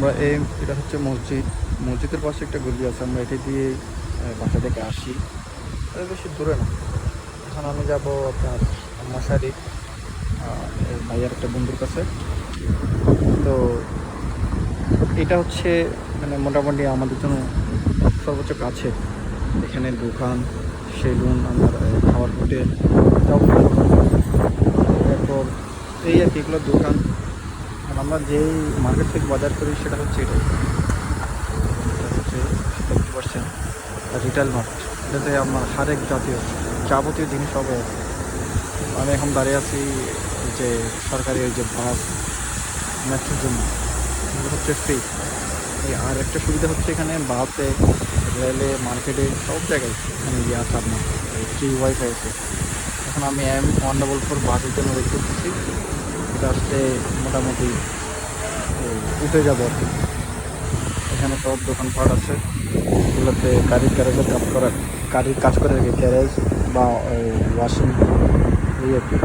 আমরা এটা হচ্ছে মসজিদের পাশে একটা গলি আছে, আমরা এটা দিয়ে বাসা থেকে আসি। এটা বেশি দূরে না। এখন আমি যাব আপনার মশারি এই ভাইয়ার একটা বন্ধুর কাছে। তো এটা হচ্ছে মানে মোটামুটি আমাদের জন্য সর্বোচ্চ কাছে। এখানে দোকান, সেলুন, আমার খাওয়ার হোটেল, তারপর এই আর কি এগুলো দোকান। আর আমরা যেই মার্কেট থেকে বাজার করি সেটা হচ্ছে এটাই, এটা হচ্ছে 70% রিটেল মার্কেট। এটাতে আমার হরেক জাতীয় যাবতীয় জিনিস সবই আছে। আমি এখন দাঁড়িয়ে আছি যে সরকারি ওই যে বাস মেট্রোর জন্য, এগুলো হচ্ছে ফ্রি। আর একটা সুবিধা হচ্ছে এখানে বাসে, রেলে, মার্কেটে সব জায়গায় এখানে ইয়ে আছে আপনার ফ্রি ওয়াইফাই আছে। এখন আমি M144 বাসের জন্য ওয়েট করতেছি। এটা আসতে মোটামুটি উঠে যাবো আর কি। এখানে সব দোকানপাট আছে, এগুলোতে গ্যারেজের কাজ করা, গাড়ির কাজ করে আর কি, গ্যারেজ বা ওয়াশিং এই আর কি।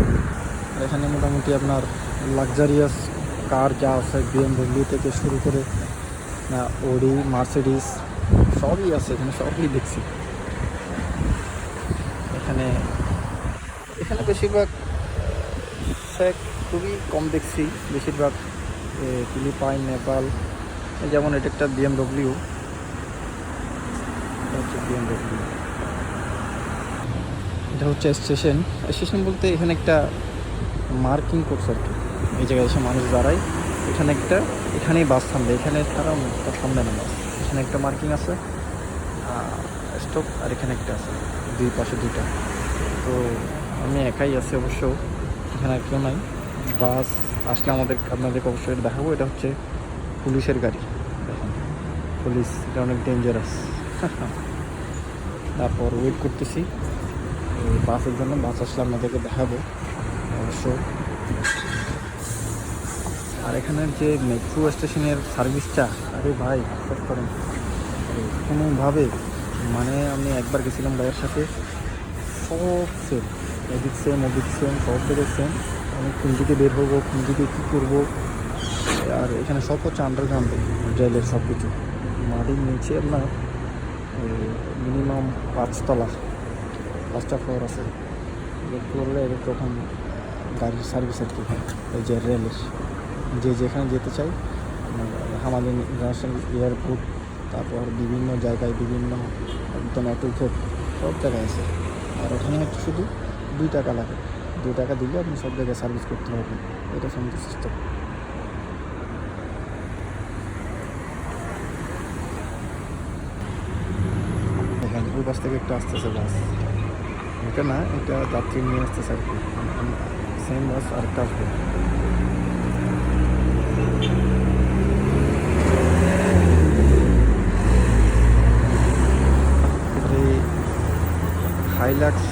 আর এখানে মোটামুটি আপনার লাক্সারিয়াস কার যা আছে BMW থেকে শুরু করে না ওডি, মার্সিডিস সবই আছে এখানে, সবই দেখছি এখানে। এখানে বেশিরভাগ ফ্যাক খুবই কম দেখছি, বেশিরভাগ ফিলিপাইন, নেপাল। যেমন এটা একটা BMW, এটা হচ্ছে BMW। এটা হচ্ছে স্টেশন। স্টেশন বলতে এখানে একটা মার্কিং করছে আর কি, এই জায়গায় এসে মানুষ দাঁড়ায়। এখানেই বাস থামবে, এখানে তারা থামবে না বাস। এখানে একটা মার্কিং আছে স্টপ, আর এখানে একটা আছে, দুই পাশে দুইটা। তো আমি একাই আছি অবশ্য, এখানে আর কেউ নাই। বাস আসলে আপনাদেরকে অবশ্যই এটা দেখাবো। এটা হচ্ছে পুলিশের গাড়ি, দেখেন পুলিশ, এটা অনেক ডেঞ্জারাস। তারপর ওয়েট করতেছি বাসের জন্য, বাস আসলে আপনাদেরকে দেখাবো অবশ্য। আর এখানের যে মেট্রো স্টেশনের সার্ভিসটা, আরে ভাই বিশ্বাস করেন কোনোভাবে, মানে আমি একবার গেছিলাম ভাইয়ের সাথে, সব সেম, এদিক সেম ওদিক সেম, সব জায়গায় সেম। আমি কোন দিকে বের হবো, কোন দিকে কী করবো। আর এখানে সব হচ্ছে আন্ডারগ্রাউন্ড রেলের সব কিছু, মাটির নিচে আপনার মিনিমাম 5টা ফ্লোর আছে। ফ্লোরে তখন গাড়ির সার্ভিস আর কি, এই যে রেলের যে যেখানে যেতে চাই, আমাদের ইন্টারন্যাশনাল এয়ারপোর্ট, তারপর বিভিন্ন জায়গায় বিভিন্ন একদম অ্যাটুথেট সব জায়গায় আছে। আর ওখানে হচ্ছে শুধু 2 টাকা লাগে, 2 টাকা দিলে আপনি সব জায়গায় সার্ভিস করতে পারবেন। এটা সমস্ত সিস্টেম। এখানে ওই পাশ থেকে একটা আসতেছে বাস, এটা না, এটা যাত্রী নিয়ে আসতেছে আর কি, সেম বাস আরেকটা আসবে। হাইলাক্স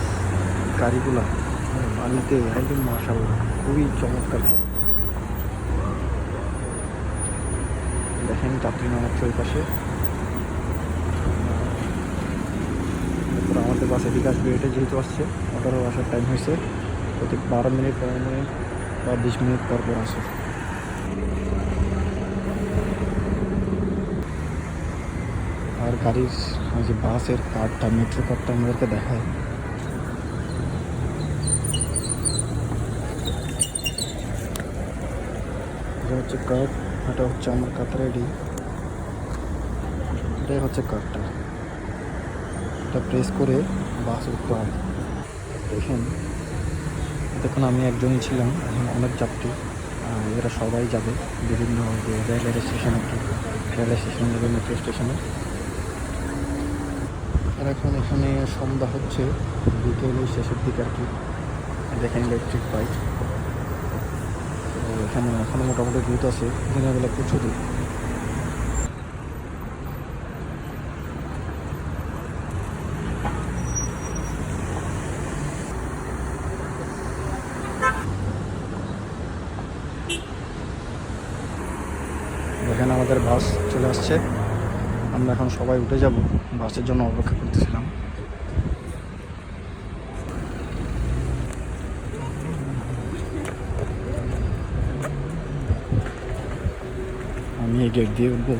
গাড়িগুলা বাড়িতে একদম মাশাআল্লাহ খুবই চমৎকার। দেখেন যাত্রী নামাচ্ছে ওই পাশে। তারপর আমাদের বাসে এদিকে আসবে, এটা যেহেতু আসছে ওটারও আসার টাইম হয়েছে, প্রতি 12 মিনিট 15 মিনিট বা 20 মিনিট পর পর আসে। আর গাড়ির ওই যে বাসের কার্ডটা, মেট্রো কার্ডটা আমাদেরকে দেখায়। এটা হচ্ছে কার্ড, এটা হচ্ছে আমার কাতার আইডি, এটাই হচ্ছে কার্ডটা। এটা প্রেস করে বাস উঠতে হয়। দেখেন দেখুন আমি একজনই ছিলাম, এখন অনেক যাত্রী, এরা সবাই যাবে বিভিন্ন রেলের স্টেশনে, রেলের স্টেশন যাবে, মেট্রো স্টেশনে। আর এখন এখানে সন্ধ্যা হচ্ছে, বিকেলের শেষের দিকে আর কি। দেখেন ইলেকট্রিক বাইক, তো এখানে এখনও মোটামুটি দ্রুত আছে, দিনের বেলা প্রচুর। এখানে আমাদের বাস চলে আসছে, আমরা এখন সবাই উঠে যাব, বাসের জন্য অপেক্ষা করতেছিলাম। আমি এই গেট দিয়ে উঠবো।